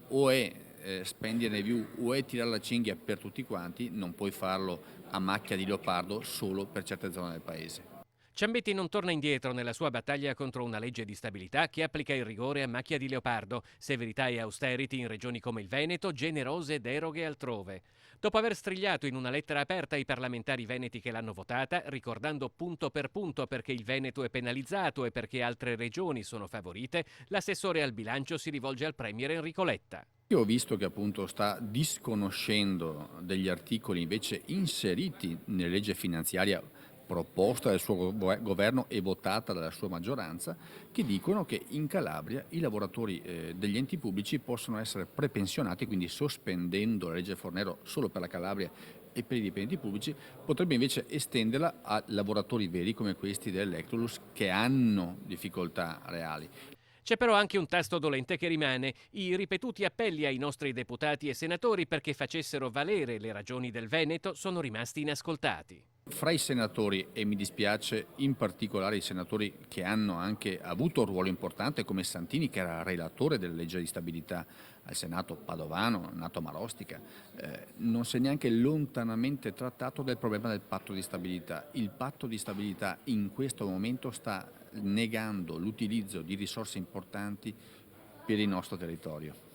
o è spendi and review o è tirare la cinghia per tutti quanti, non puoi farlo a macchia di leopardo solo per certe zone del paese. Ciambetti non torna indietro nella sua battaglia contro una legge di stabilità che applica il rigore a macchia di leopardo, severità e austerity in regioni come il Veneto, generose deroghe altrove. Dopo aver strigliato in una lettera aperta ai parlamentari veneti che l'hanno votata, ricordando punto per punto perché il Veneto è penalizzato e perché altre regioni sono favorite, l'assessore al bilancio si rivolge al premier Enrico Letta. Io ho visto che appunto sta disconoscendo degli articoli invece inseriti nella legge finanziaria proposta dal suo governo e votata dalla sua maggioranza, che dicono che in Calabria i lavoratori degli enti pubblici possono essere prepensionati, quindi sospendendo la legge Fornero solo per la Calabria e per i dipendenti pubblici, potrebbe invece estenderla a lavoratori veri come questi dell'Electrolux che hanno difficoltà reali. C'è però anche un tasto dolente che rimane, i ripetuti appelli ai nostri deputati e senatori perché facessero valere le ragioni del Veneto sono rimasti inascoltati. Fra i senatori, e mi dispiace in particolare i senatori che hanno anche avuto un ruolo importante come Santini, che era relatore della legge di stabilità al Senato padovano, nato a Marostica, non si è neanche lontanamente trattato del problema del patto di stabilità. Il patto di stabilità in questo momento sta negando l'utilizzo di risorse importanti per il nostro territorio.